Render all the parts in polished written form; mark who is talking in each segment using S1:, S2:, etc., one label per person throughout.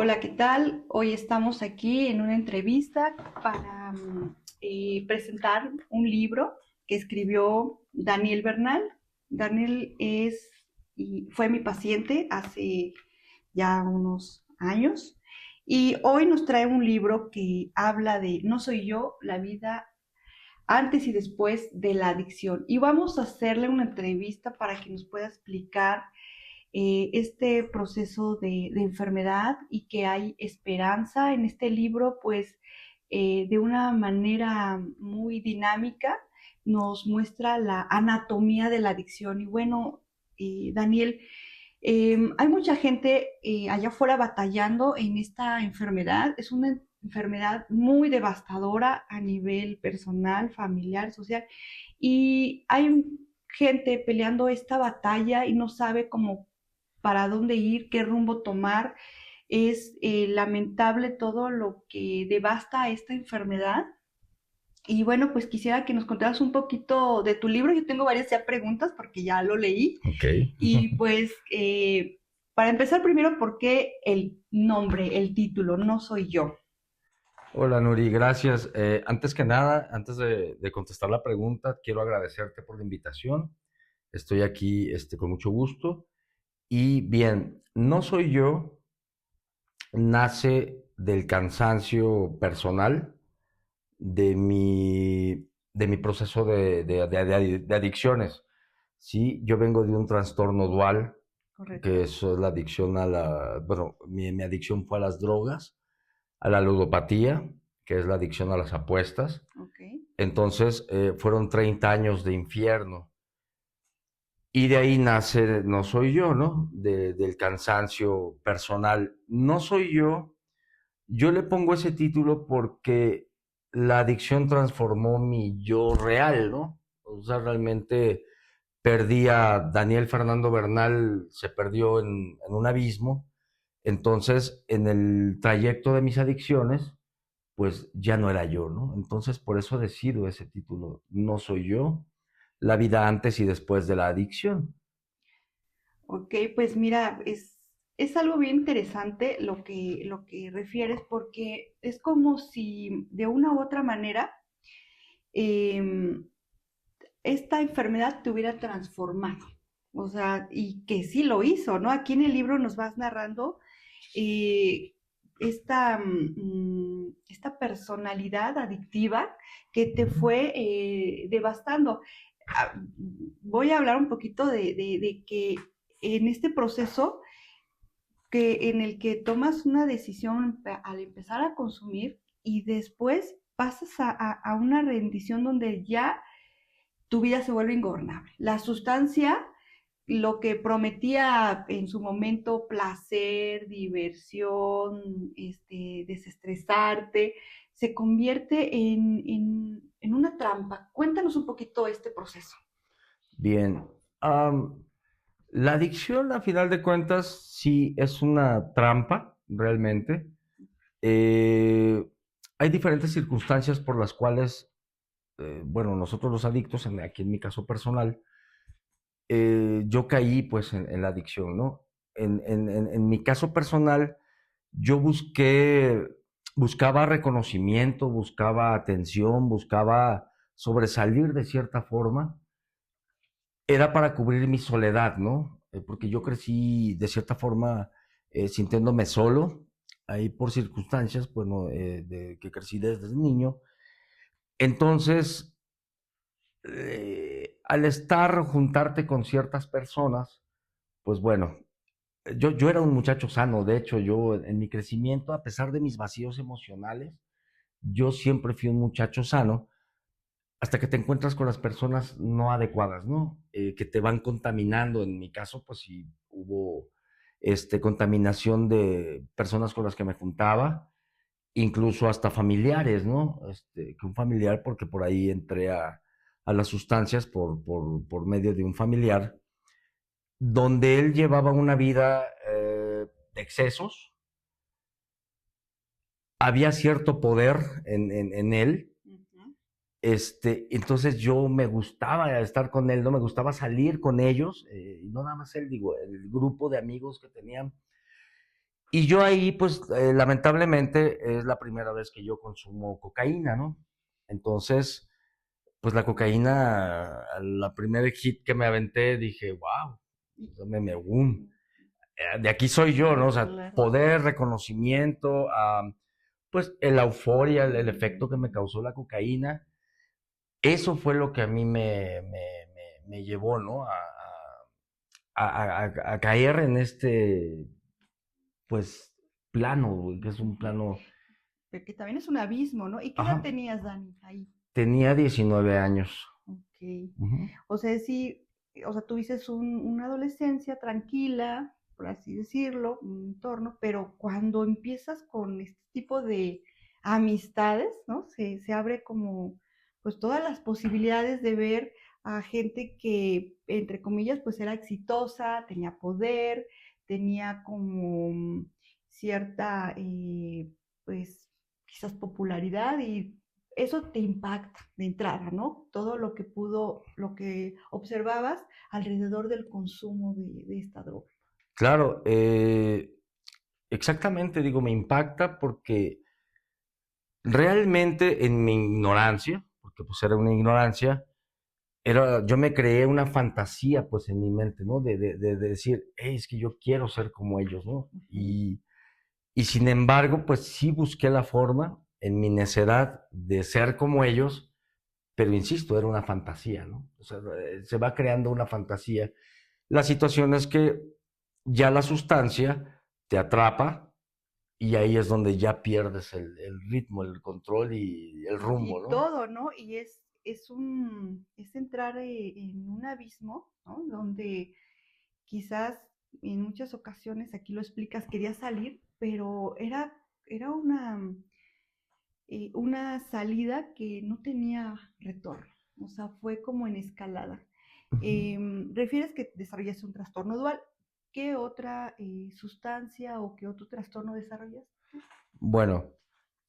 S1: Hola, ¿qué tal? Hoy estamos aquí en una entrevista para presentar un libro que escribió Daniel Bernal. Daniel fue mi paciente hace ya unos años y hoy nos trae un libro que habla de No soy yo, la vida antes y después de la adicción. Y vamos a hacerle una entrevista para que nos pueda explicar este proceso de enfermedad y que hay esperanza en este libro, pues de una manera muy dinámica nos muestra la anatomía de la adicción. Y bueno, Daniel, hay mucha gente allá afuera batallando en esta enfermedad. Es una enfermedad muy devastadora a nivel personal, familiar, social. Y hay gente peleando esta batalla y no sabe cómo para dónde ir, qué rumbo tomar. Es lamentable todo lo que devasta a esta enfermedad. Y bueno, pues quisiera que nos contaras un poquito de tu libro. Yo tengo varias ya preguntas porque ya lo leí.
S2: Ok.
S1: Y pues, para empezar primero, ¿por qué el nombre, el título, No soy yo?
S2: Hola Nuri, gracias. Antes que nada, antes de contestar la pregunta, quiero agradecerte por la invitación. Estoy aquí con mucho gusto. Y bien, no soy yo, nace del cansancio personal de mi proceso de adicciones. Sí, yo vengo de un trastorno dual, que
S1: Correcto.
S2: eso es la adicción bueno, mi adicción fue a las drogas, a la ludopatía, que es la adicción a las apuestas.
S1: Ok.
S2: Entonces, fueron 30 años de infierno. Y de ahí nace No soy yo, ¿no? Del cansancio personal. No soy yo. Yo le pongo ese título porque la adicción transformó mi yo real, ¿no? O sea, realmente perdí a Daniel Fernando Bernal, se perdió en un abismo. Entonces, en el trayecto de mis adicciones, pues ya no era yo, ¿no? Entonces, por eso decido ese título, No soy yo, la vida antes y después de la adicción.
S1: Ok, pues mira, es algo bien interesante lo que refieres, porque es como si de una u otra manera eh, esta enfermedad te hubiera transformado. O sea, y que sí lo hizo, ¿no? Aquí en el libro nos vas narrando eh, esta personalidad adictiva que te fue devastando. Ah, voy a hablar un poquito de que en este proceso que en el que tomas una decisión al empezar a consumir y después pasas a una rendición donde ya tu vida se vuelve ingobernable. La sustancia, lo que prometía en su momento placer, diversión, desestresarte, se convierte en una trampa. Cuéntanos un poquito este proceso.
S2: Bien, am, la adicción, a final de cuentas, sí es una trampa, realmente. Eh, Hay diferentes circunstancias por las cuales, bueno, nosotros los adictos, aquí en mi caso personal, yo caí pues en la adicción, ¿no? En mi caso personal, yo buscaba reconocimiento, buscaba atención, buscaba sobresalir de cierta forma. Era para cubrir mi soledad, ¿no? Porque yo
S1: Ujú.
S2: crecí de cierta forma sintiéndome solo, ahí por circunstancias, bueno, que crecí desde niño. Entonces, al juntarte con ciertas personas, pues bueno, yo era un muchacho sano. De hecho, yo en mi crecimiento, a pesar de mis vacíos emocionales, yo siempre fui un muchacho sano, hasta que te encuentras con las personas no adecuadas, ¿no? Que te van contaminando. En mi caso, pues sí hubo contaminación de personas con las que me juntaba, incluso hasta familiares, ¿no? Que un familiar, porque por ahí entré a las sustancias por medio de un familiar, donde él llevaba una vida de excesos. Había cierto poder en él.
S1: Ujú.
S2: Entonces yo me gustaba estar con él, no me gustaba salir con ellos, y no nada más él, digo, el grupo de amigos que tenían. Y yo ahí, pues, lamentablemente, es la primera vez que yo consumo cocaína, ¿no? Entonces, pues la cocaína, la primer hit que me aventé, dije, wow, de aquí soy yo, ¿no? O sea,
S1: Claro.
S2: poder, reconocimiento, pues la euforia, el efecto que me causó la cocaína, eso fue lo que a mí me llevó, ¿no? A caer en este, pues, plano, güey, que es un plano.
S1: Porque también es un abismo, ¿no? ¿Y qué edad
S2: Ajá.
S1: tenías, Dani, ahí?
S2: Tenía 19 años.
S1: Ok.
S2: Ujú.
S1: O sea, sí, o sea, tuviste una adolescencia tranquila, por así decirlo, un entorno, pero cuando empiezas con este tipo de amistades, ¿no? Se abre como, pues, todas las posibilidades de ver a gente que, entre comillas, pues era exitosa, tenía poder, tenía como cierta, pues, quizás popularidad y eso te impacta de entrada, ¿no? Todo lo que lo que observabas alrededor del consumo de esta droga.
S2: Claro, exactamente, digo, me impacta porque realmente en mi ignorancia, porque pues era una ignorancia, yo me creé una fantasía pues en mi mente, ¿no? De decir, hey, es que yo quiero ser como ellos, ¿no?
S1: Uh -huh.
S2: Y sin embargo, pues sí busqué la forma en mi necedad de ser como ellos, pero insisto, era una fantasía, ¿no? O sea, se va creando una fantasía. La situación es que ya la sustancia te atrapa y ahí es donde ya pierdes el ritmo, el control y el rumbo,
S1: Y
S2: ¿no?
S1: todo, ¿no? Y es entrar en un abismo, ¿no? Donde quizás en muchas ocasiones, aquí lo explicas, quería salir, pero era una salida que no tenía retorno, o sea, fue como en escalada. Refieres que desarrollaste un trastorno dual. ¿Qué otra sustancia o qué otro trastorno desarrollas?
S2: Bueno,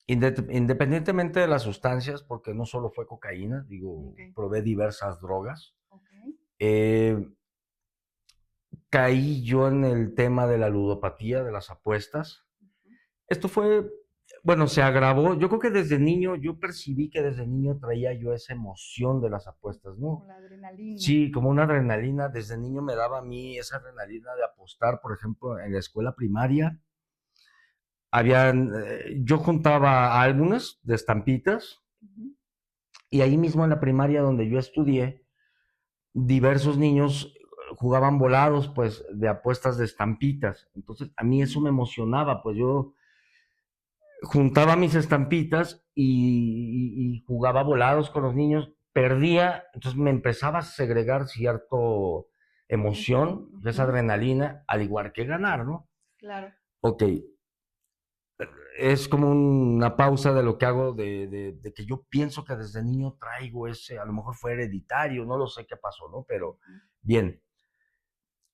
S2: independientemente de las sustancias, porque no solo fue cocaína, digo,
S1: Okay.
S2: probé diversas drogas,
S1: Okay.
S2: eh, caí yo en el tema de la ludopatía, de las apuestas.
S1: Uh -huh.
S2: Esto fue, bueno, se agravó. Yo creo que desde niño, yo percibí que desde niño traía yo esa emoción de las apuestas,
S1: Como
S2: ¿no?
S1: la adrenalina.
S2: Sí, como una adrenalina. Desde niño me daba a mí esa adrenalina de apostar, por ejemplo, en la escuela primaria. Yo juntaba álbumes de estampitas
S1: Uh -huh.
S2: y ahí mismo en la primaria donde yo estudié, diversos niños jugaban volados, pues, de apuestas de estampitas. Entonces, a mí eso me emocionaba, pues yo juntaba mis estampitas y jugaba volados con los niños, perdía, entonces me empezaba a segregar cierto emoción,
S1: Uh
S2: esa
S1: -huh.
S2: adrenalina, al igual que ganar, ¿no?
S1: Claro.
S2: Ok, es como una pausa de lo que hago, de que yo pienso que desde niño traigo ese, a lo mejor fue hereditario, no lo sé qué pasó, ¿no?
S1: Uh
S2: Pero
S1: -huh.
S2: bien,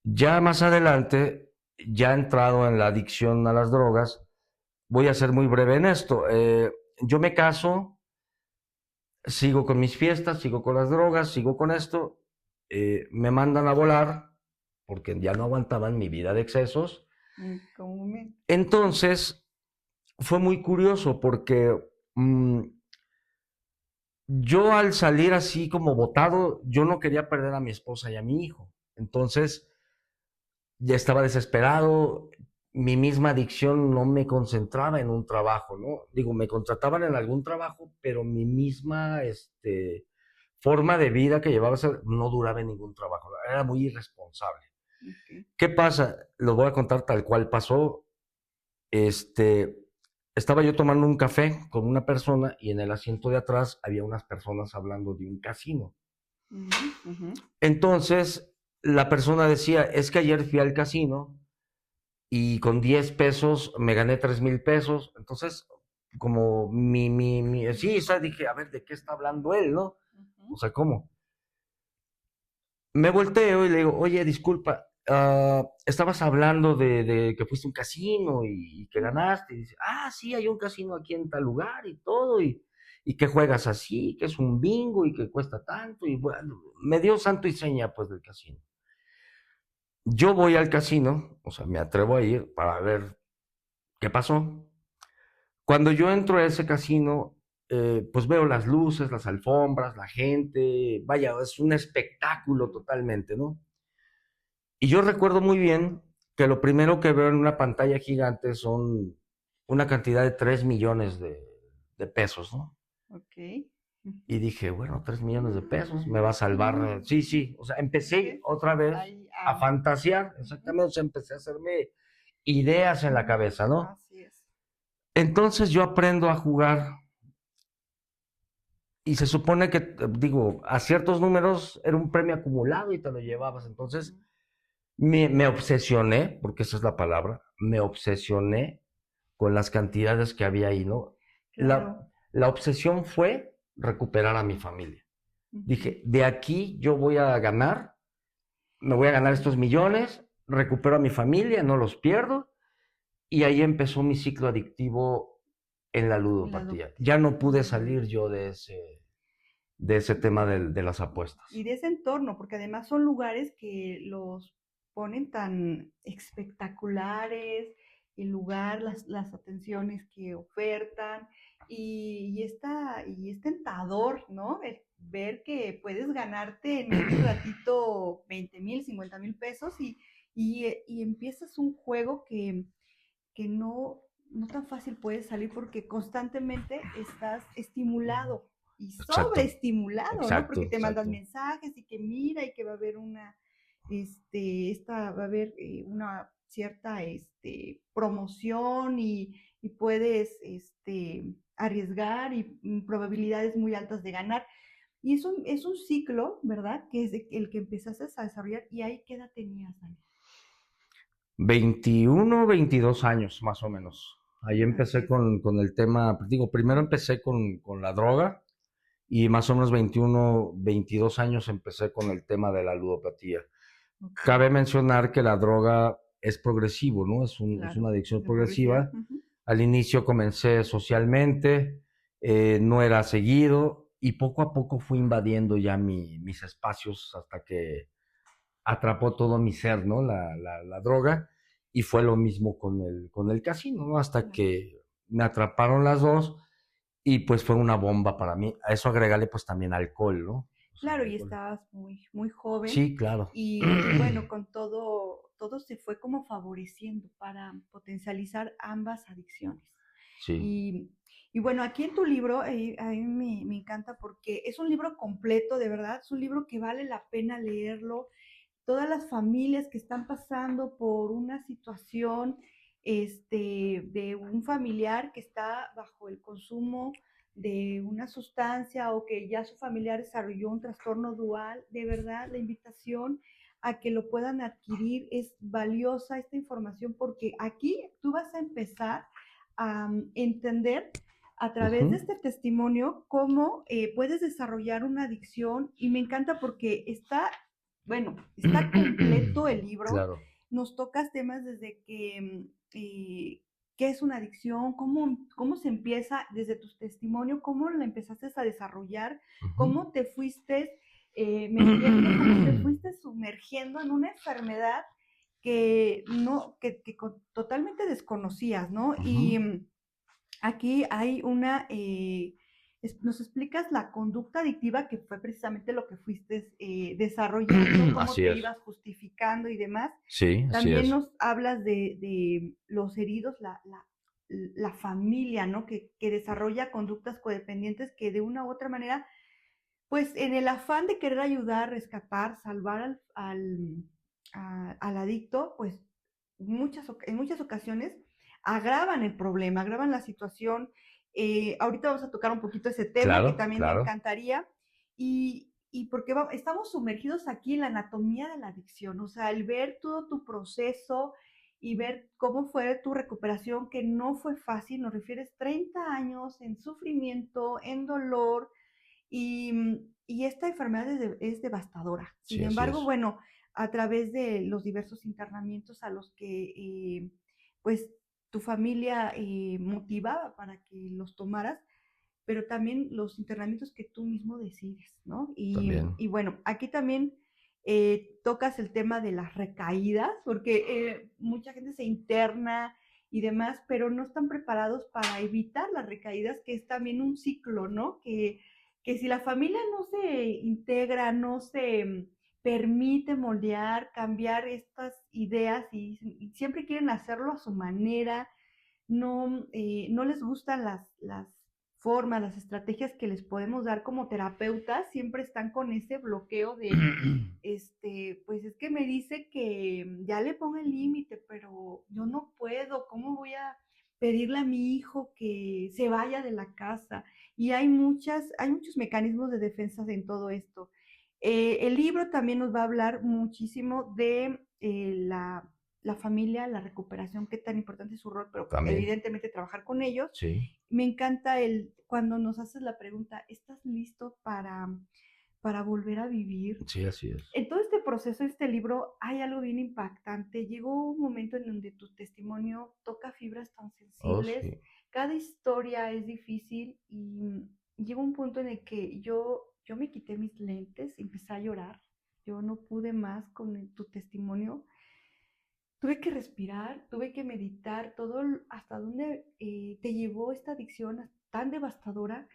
S2: ya más adelante, ya entrado en la adicción a las drogas, voy a ser muy breve en esto. Yo me caso, sigo con mis fiestas, sigo con las drogas, sigo con esto, me mandan a volar porque ya no aguantaban mi vida de excesos.
S1: Comúnmente.
S2: Entonces, fue muy curioso porque mmm, yo al salir así como botado, yo no quería perder a mi esposa y a mi hijo. Entonces, ya estaba desesperado, mi misma adicción no me concentraba en un trabajo, ¿no? Digo, me contrataban en algún trabajo, pero mi misma forma de vida que llevaba no duraba en ningún trabajo, era muy irresponsable.
S1: Okay.
S2: ¿Qué pasa? Lo voy a contar tal cual pasó. Este, estaba yo tomando un café con una persona y en el asiento de atrás había unas personas hablando de un casino.
S1: Uh -huh. Uh -huh.
S2: Entonces, la persona decía, es que ayer fui al casino y con 10 pesos me gané 3,000 pesos. Entonces, como sí, o sea, dije, a ver, ¿de qué está hablando él, no?
S1: Uh -huh.
S2: O sea, ¿cómo? Me volteo y le digo, oye, disculpa, estabas hablando de que fuiste a un casino y que ganaste. Y dice, sí, hay un casino aquí en tal lugar y todo, y que juegas así, que es un bingo y que cuesta tanto. Y bueno, me dio santo y seña, pues, del casino. Yo voy al casino, o sea, me atrevo a ir para ver, ¿Qué pasó? Cuando yo entro a ese casino, pues veo las luces, las alfombras, la gente, vaya, es un espectáculo totalmente, ¿no? Y yo recuerdo muy bien que lo primero que veo en una pantalla gigante son una cantidad de 3 millones de pesos, ¿no?
S1: Ok.
S2: Y dije, bueno, 3 millones de pesos, me va a salvar. Sí, sí, o sea, empecé
S1: ¿Ves?
S2: otra vez
S1: Ahí,
S2: a fantasear,
S1: ujú,
S2: exactamente, o sea, empecé a hacerme ideas en la cabeza, ¿no?
S1: así es.
S2: Entonces yo aprendo a jugar y se supone que, digo, a ciertos números era un premio acumulado y te lo llevabas. Entonces
S1: Ujú.
S2: me obsesioné, porque esa es la palabra, me obsesioné con las cantidades que había ahí, ¿no?
S1: Claro.
S2: La obsesión fue recuperar a mi familia.
S1: Ujú.
S2: Dije, de aquí yo voy a ganar, me voy a ganar estos millones, recupero a mi familia, no los pierdo, y ahí empezó mi ciclo adictivo en la
S1: La
S2: ludopatía. Ya
S1: adoptiva.
S2: no pude salir yo de ese tema de las
S1: Y
S2: apuestas.
S1: de ese entorno, porque además son lugares que los ponen tan espectaculares, el lugar, las atenciones que ofertan, y es tentador, ¿no? El ver que puedes ganarte en ese ratito 20,000, 50,000 pesos y empiezas un juego que no tan fácil puedes salir porque constantemente estás estimulado y
S2: Exacto,
S1: sobreestimulado, ¿no?
S2: exacto,
S1: Porque te mandan
S2: exacto.
S1: mensajes y que mira y que va a haber va a haber una cierta, promoción y puedes, arriesgar y probabilidades muy altas de ganar. Y es un ciclo, ¿verdad? Que es el que empezaste a desarrollar y ahí qué edad tenías, Dani.
S2: 21, 22 años más o menos. Ahí
S1: Así
S2: empecé
S1: es.
S2: con el tema, digo, primero empecé con la droga y más o menos 21, 22 años empecé con el tema de la ludopatía.
S1: Ok,
S2: Cabe mencionar que la droga es progresivo, ¿no? Es
S1: claro.
S2: una adicción
S1: De progresividad.
S2: progresiva.
S1: Ujú.
S2: Al inicio comencé socialmente, no era seguido y poco a poco fui invadiendo ya mis espacios hasta que atrapó todo mi ser, ¿no? La droga. Y fue lo mismo con el casino, ¿no? Hasta
S1: Claro.
S2: que me atraparon las dos y pues fue una bomba para mí. A eso agregarle pues también alcohol, ¿no? O sea, el
S1: Claro, y
S2: alcohol.
S1: estabas muy joven
S2: Sí, claro.
S1: y bueno, con todo se fue como favoreciendo para potencializar ambas adicciones.
S2: Sí.
S1: Y, y bueno, aquí en tu libro, a mí me encanta porque es un libro completo, de verdad, es un libro que vale la pena leerlo. Todas las familias que están pasando por una situación, de un familiar que está bajo el consumo de una sustancia o que ya su familiar desarrolló un trastorno dual, de verdad, la invitación a que lo puedan adquirir es valiosa esta información porque aquí tú vas a empezar a entender a través de
S2: Ujú.
S1: este testimonio cómo puedes desarrollar una adicción y me encanta porque está completo el libro,
S2: Claro.
S1: nos tocas temas desde qué es una adicción, cómo se empieza desde tu testimonio, cómo la empezaste a desarrollar,
S2: Ujú.
S1: cómo te fuiste metiendo, cómo te fuiste sumergiendo en una enfermedad que no, totalmente desconocías, ¿no?
S2: Ujú.
S1: Aquí hay nos explicas la conducta adictiva, que fue precisamente lo que fuiste desarrollando, cómo
S2: Así
S1: te
S2: es.
S1: ibas justificando y demás.
S2: Sí, así
S1: También
S2: es.
S1: nos hablas de los heridos, la familia, ¿no? Que desarrolla conductas codependientes que de una u otra manera, pues en el afán de querer ayudar, rescatar, salvar al adicto, pues en muchas ocasiones agravan el problema, agravan la situación. Ahorita vamos a tocar un poquito ese tema que
S2: Claro,
S1: también me
S2: claro.
S1: encantaría. Y porque estamos sumergidos aquí en la anatomía de la adicción, o sea, el ver todo tu proceso y ver cómo fue tu recuperación, que no fue fácil, nos refieres 30 años en sufrimiento, en dolor, y esta enfermedad es devastadora. Sin
S2: Sí, así
S1: embargo,
S2: es.
S1: bueno, a través de los diversos internamientos a los que, pues, tu familia motivaba para que los tomaras, pero también los internamientos que tú mismo decides, ¿no?
S2: También.
S1: Y bueno, aquí también tocas el tema de las recaídas, porque mucha gente se interna y demás, pero no están preparados para evitar las recaídas, que es también un ciclo, ¿no? Que si la familia no se integra, no se permite moldear, cambiar estas ideas y siempre quieren hacerlo a su manera, no les gustan las formas, las estrategias que les podemos dar como terapeutas, siempre están con ese bloqueo de, pues es que me dice que ya le ponga el límite, pero yo no puedo, ¿cómo voy a pedirle a mi hijo que se vaya de la casa? Y hay muchos mecanismos de defensa en todo esto. El libro también nos va a hablar muchísimo de la familia, la recuperación, qué tan importante es su rol, pero
S2: También.
S1: evidentemente trabajar con ellos.
S2: Sí.
S1: Me encanta cuando nos haces la pregunta, ¿estás listo para volver a vivir?
S2: Sí, así es.
S1: En todo este proceso, este libro, hay algo bien impactante. Llegó un momento en donde tu testimonio toca fibras tan sensibles.
S2: Sí.
S1: Cada historia es difícil y llegó un punto en el que yo me quité mis lentes, empecé a llorar. Yo no pude más con tu testimonio. Tuve que respirar, tuve que meditar todo hasta dónde te llevó esta adicción tan devastadora.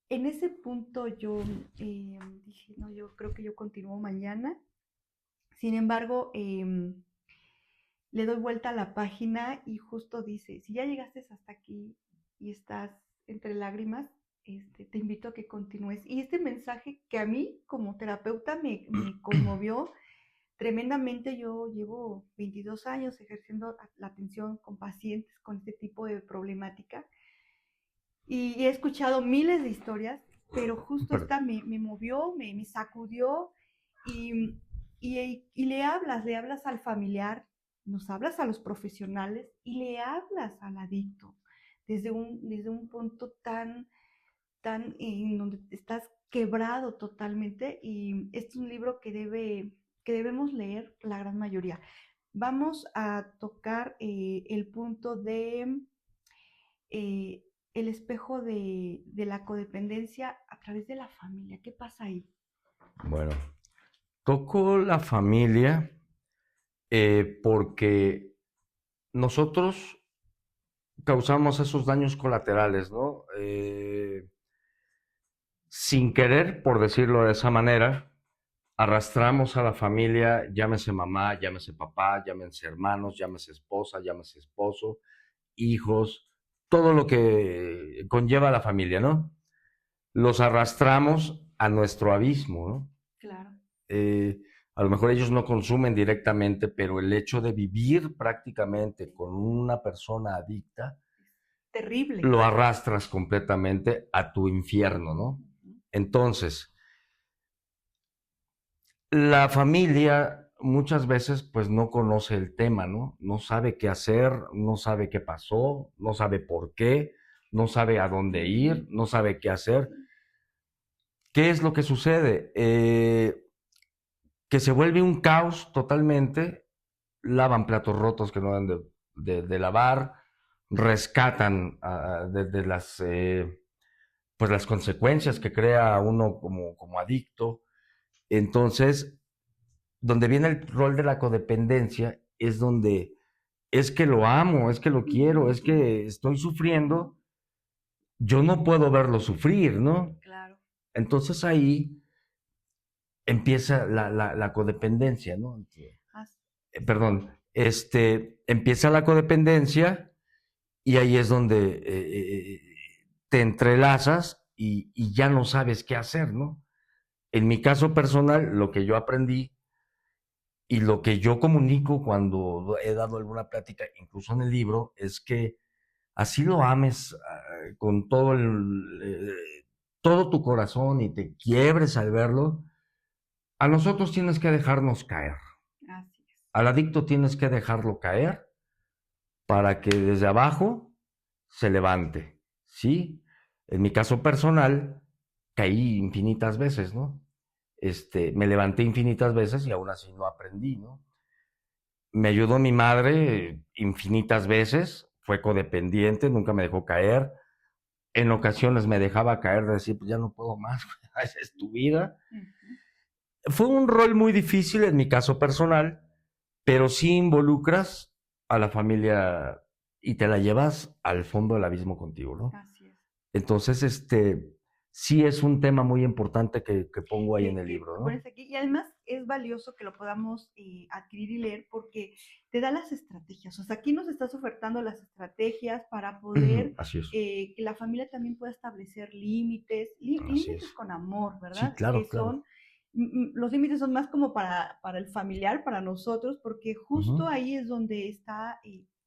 S1: En ese punto yo dije, no, yo creo que yo continúo mañana. Sin embargo, le doy vuelta a la página y justo dice, si ya llegaste hasta aquí y estás entre lágrimas, te invito a que continúes. Y este mensaje que a mí como terapeuta me conmovió tremendamente. Yo llevo 22 años ejerciendo la atención con pacientes con este tipo de problemática y he escuchado miles de historias, pero justo esta me movió, me sacudió y, y le hablas al familiar, nos hablas a los profesionales y le hablas al adicto desde un punto tan en donde estás quebrado totalmente, y este es un libro que debemos leer la gran mayoría. Vamos a tocar el punto de el espejo de la codependencia a través de la familia. ¿Qué pasa ahí?
S2: Bueno, toco la familia porque nosotros causamos esos daños colaterales, ¿no? Sin querer, por decirlo de esa manera, arrastramos a la familia, llámese mamá, llámese papá, llámese hermanos, llámese esposa, llámese esposo, hijos, todo lo que conlleva la familia, ¿no? Los arrastramos a nuestro abismo, ¿no?
S1: Claro.
S2: A lo mejor ellos no consumen directamente, pero el hecho de vivir prácticamente con una persona adicta,
S1: terrible,
S2: lo arrastras completamente a tu infierno, ¿no? Entonces, la familia muchas veces pues no conoce el tema, ¿no? No sabe qué hacer, no sabe qué pasó, no sabe por qué, no sabe a dónde ir, no sabe qué hacer. ¿Qué es lo que sucede? Que se vuelve un caos totalmente, lavan platos rotos que no deben de lavar, rescatan de las, pues las consecuencias que crea uno como adicto. Entonces, donde viene el rol de la codependencia es donde es que lo amo, es que lo quiero, es que estoy sufriendo, yo no puedo verlo sufrir, ¿no?
S1: Claro.
S2: Entonces ahí empieza la codependencia, ¿no? Perdón, empieza la codependencia y ahí es donde te entrelazas y ya no sabes qué hacer, ¿no? En mi caso personal, lo que yo aprendí y lo que yo comunico cuando he dado alguna plática, incluso en el libro, es que así lo ames con todo tu corazón y te quiebres al verlo, a nosotros tienes que dejarnos caer.
S1: Así es.
S2: Al adicto tienes que dejarlo caer para que desde abajo se levante, ¿sí? En mi caso personal, caí infinitas veces, ¿no? Me levanté infinitas veces y aún así no aprendí, ¿no? Me ayudó mi madre infinitas veces, fue codependiente, nunca me dejó caer. En ocasiones me dejaba caer de decir, pues ya no puedo más, esa es tu vida. Fue un rol muy difícil en mi caso personal, pero sí involucras a la familia y te la llevas al fondo del abismo contigo, ¿no?
S1: Así es.
S2: Entonces, sí es un tema muy importante que pongo ahí en el libro, ¿no?
S1: Pones aquí, y además es valioso que lo podamos adquirir y leer porque te da las estrategias. O sea, aquí nos estás ofertando las estrategias para poder
S2: Así es.
S1: que la familia también pueda establecer límites,
S2: Así
S1: límites
S2: es.
S1: con amor,
S2: Sí,
S1: ¿verdad?
S2: claro,
S1: Que
S2: claro.
S1: son, los límites son más como para el familiar, para nosotros, porque justo ahí es donde está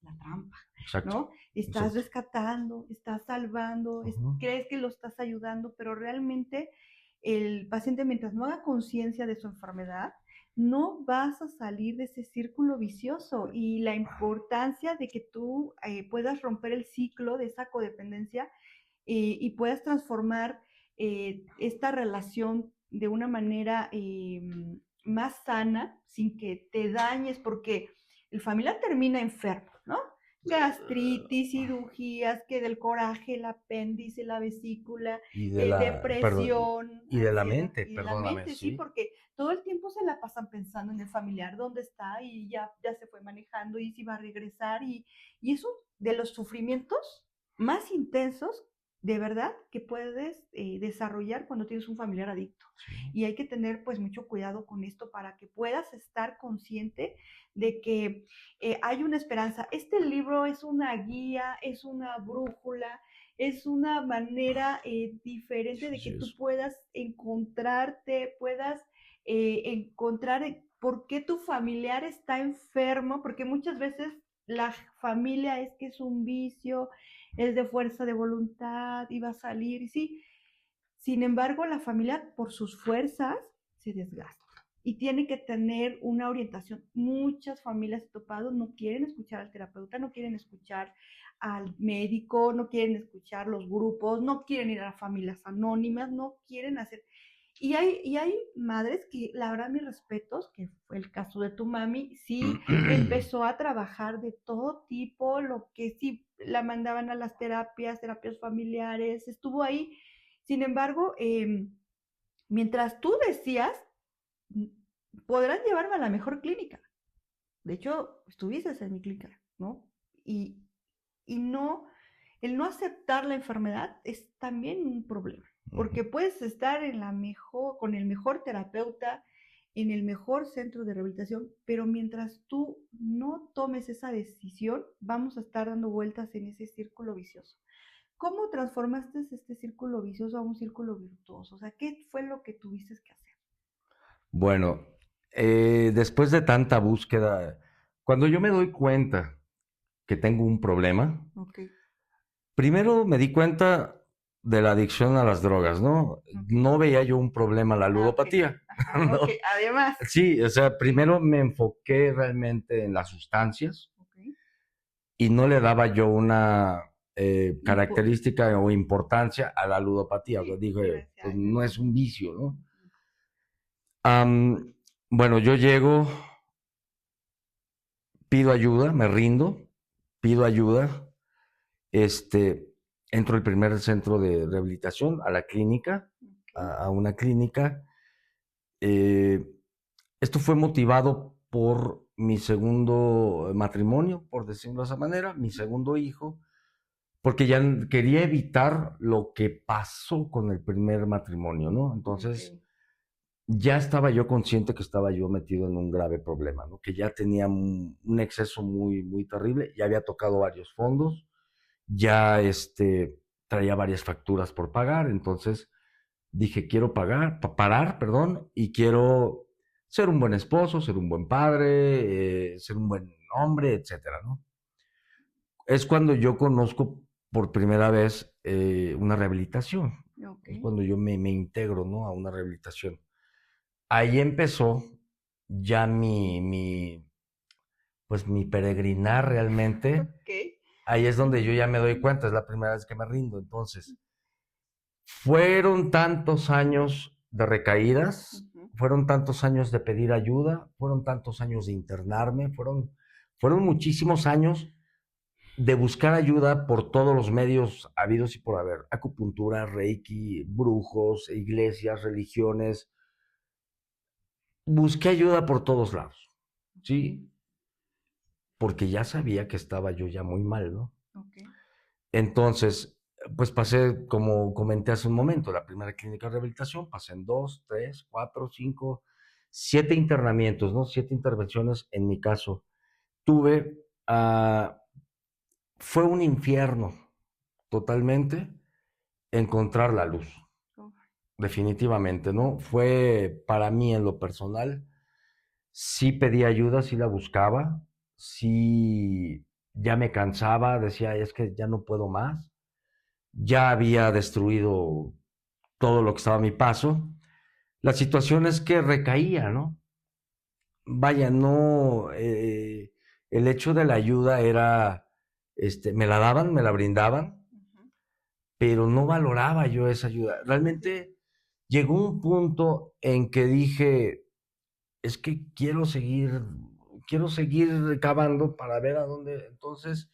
S1: la trampa,
S2: Exacto.
S1: ¿no? Estás
S2: Exacto.
S1: rescatando, estás salvando, crees que lo estás ayudando, pero realmente el paciente, mientras no haga conciencia de su enfermedad, no vas a salir de ese círculo vicioso, y la importancia de que tú puedas romper el ciclo de esa codependencia y puedas transformar esta relación de una manera más sana, sin que te dañes, porque el familiar termina enfermo, ¿no? Gastritis, cirugías, que del coraje, el apéndice, la vesícula,
S2: Y de la, perdón,
S1: depresión,
S2: y de la
S1: ansiedad,
S2: mente,
S1: y de la
S2: perdóname,
S1: mente, sí,
S2: sí.
S1: porque todo el tiempo se la pasan pensando en el familiar, dónde está, y ya se fue manejando, y si va a regresar, y eso de los sufrimientos más intensos, de verdad, que puedes desarrollar cuando tienes un familiar adicto.
S2: Sí.
S1: Y hay que tener pues mucho cuidado con esto para que puedas estar consciente de que hay una esperanza. Este libro es una guía, es una brújula, es una manera diferente de que tú puedas encontrarte, puedas encontrar por qué tu familiar está enfermo, porque muchas veces la familia es que es un vicio, es de fuerza de voluntad y va a salir, y sí. Sin embargo, la familia por sus fuerzas se desgasta y tiene que tener una orientación. Muchas familias topados no quieren escuchar al terapeuta, no quieren escuchar al médico, no quieren escuchar los grupos, no quieren ir a familias anónimas, no quieren hacer. Y hay madres que, la verdad, mis respetos, que fue el caso de tu mami, sí empezó a trabajar de todo tipo, lo que sí la mandaban a las terapias familiares, estuvo ahí. Sin embargo, mientras tú decías, podrás llevarme a la mejor clínica. De hecho, estuviste en mi clínica, ¿no? Y, y no, el no aceptar la enfermedad es también un problema, porque puedes estar en la mejor, con el mejor terapeuta, en el mejor centro de rehabilitación, pero mientras tú no tomes esa decisión, vamos a estar dando vueltas en ese círculo vicioso. ¿Cómo transformaste este círculo vicioso a un círculo virtuoso? O sea, ¿qué fue lo que tuviste que hacer?
S2: Bueno, después de tanta búsqueda, cuando yo me doy cuenta que tengo un problema,
S1: Okay.
S2: primero me di cuenta de la adicción a las drogas, ¿no?
S1: Okay.
S2: No veía yo un problema en la ludopatía.
S1: Ajá,
S2: ¿No?
S1: okay. Además.
S2: Sí, o sea, primero me enfoqué realmente en las sustancias
S1: Okay.
S2: y no le daba yo una característica o importancia a la ludopatía.
S1: Sí,
S2: Dije, pues
S1: no.
S2: no es un vicio, ¿no? Bueno, yo llego, pido ayuda, me rindo, pido ayuda, entro al primer centro de rehabilitación, a la clínica,
S1: Okay.
S2: a una clínica. Esto fue motivado por mi segundo matrimonio, por decirlo de esa manera, mi segundo hijo, porque ya quería evitar lo que pasó con el primer matrimonio, ¿no? Entonces,
S1: Okay.
S2: ya estaba yo consciente que estaba yo metido en un grave problema, ¿no? Que ya tenía un exceso muy, muy terrible, ya había tocado varios fondos, ya traía varias facturas por pagar, entonces dije, quiero parar, perdón, y quiero ser un buen esposo, ser un buen padre, ser un buen hombre, etcétera, ¿no? Es cuando yo conozco por primera vez una rehabilitación, es
S1: Okay.
S2: cuando yo me integro, ¿no? A una rehabilitación. Ahí empezó ya pues mi peregrinar realmente.
S1: Okay.
S2: Ahí es donde yo ya me doy cuenta, es la primera vez que me rindo. Entonces, fueron tantos años de recaídas, fueron tantos años de pedir ayuda, fueron tantos años de internarme, fueron muchísimos años de buscar ayuda por todos los medios habidos y por haber. Acupuntura, reiki, brujos, iglesias, religiones. Busqué ayuda por todos lados, ¿sí? porque ya sabía que estaba yo ya muy mal, ¿no?
S1: Ok.
S2: Entonces, pues pasé, como comenté hace un momento, la primera clínica de rehabilitación, pasé en 2, 3, 4, 5, 7 internamientos, ¿no? 7 intervenciones en mi caso. Tuve, fue un infierno totalmente encontrar la luz,
S1: Oh,
S2: definitivamente, ¿no? Fue para mí en lo personal, sí pedí ayuda, sí la buscaba, sí ya me cansaba, decía, es que ya no puedo más, ya había destruido todo lo que estaba a mi paso. La situación es que recaía, ¿no? Vaya, no, el hecho de la ayuda era, me la daban, me la brindaban,
S1: ujú.
S2: pero no valoraba yo esa ayuda. Realmente llegó un punto en que dije, es que quiero seguir cavando para ver a dónde. Entonces,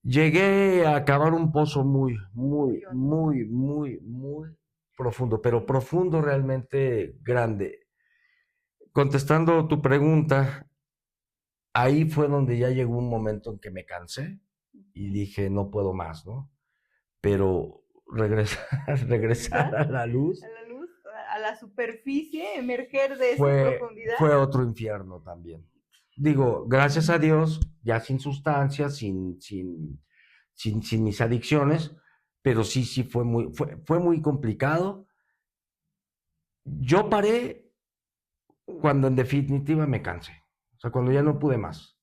S2: llegué a cavar un pozo muy,
S1: Muy
S2: muy,
S1: hondo.
S2: muy, muy, muy profundo, pero profundo realmente grande. Contestando tu pregunta, ahí fue donde ya llegó un momento en que me cansé y
S1: Ok.
S2: dije, no puedo más, ¿no? Pero regresar, regresar
S1: Regresar
S2: a la
S1: a
S2: luz
S1: la luz, a la superficie, emerger de esa profundidad.
S2: fue otro infierno también. Digo, gracias a Dios, ya sin sustancias, sin mis adicciones, pero sí fue muy complicado. Yo paré cuando en definitiva me cansé, o sea, cuando ya no pude más,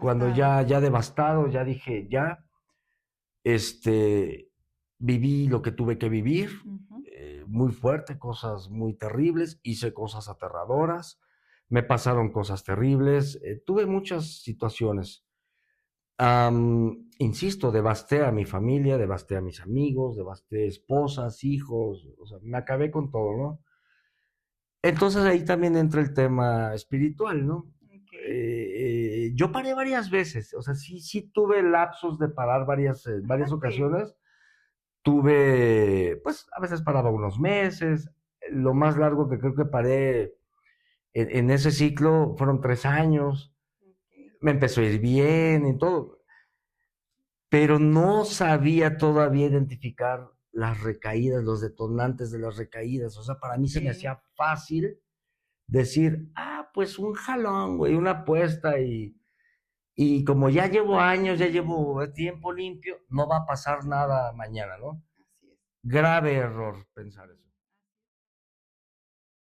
S2: cuando
S1: Devastado.
S2: ya devastado, ya dije, ya, este, viví lo que tuve que vivir,
S1: Ujú.
S2: muy fuerte, cosas muy terribles, hice cosas aterradoras, me pasaron cosas terribles, tuve muchas situaciones. Insisto, devasté a mi familia, devasté a mis amigos, devasté esposas, hijos, o sea, me acabé con todo, ¿no? Entonces ahí también entra el tema espiritual, ¿no?
S1: Ok.
S2: Yo paré varias veces, o sea, sí tuve lapsos de parar varias
S1: Sí.
S2: ocasiones. Tuve, pues a veces paraba unos meses. Lo más largo que creo que paré en ese ciclo fueron 3 años.
S1: Ok.
S2: Me empezó a ir bien y todo, pero no sabía todavía identificar las recaídas, los detonantes de las recaídas. O sea, para mí se me
S1: Ok.
S2: hacía fácil decir, pues un jalón, güey, una apuesta y como ya llevo años, ya llevo tiempo limpio, no va a pasar nada mañana, ¿no?
S1: Así es.
S2: Grave error pensar eso.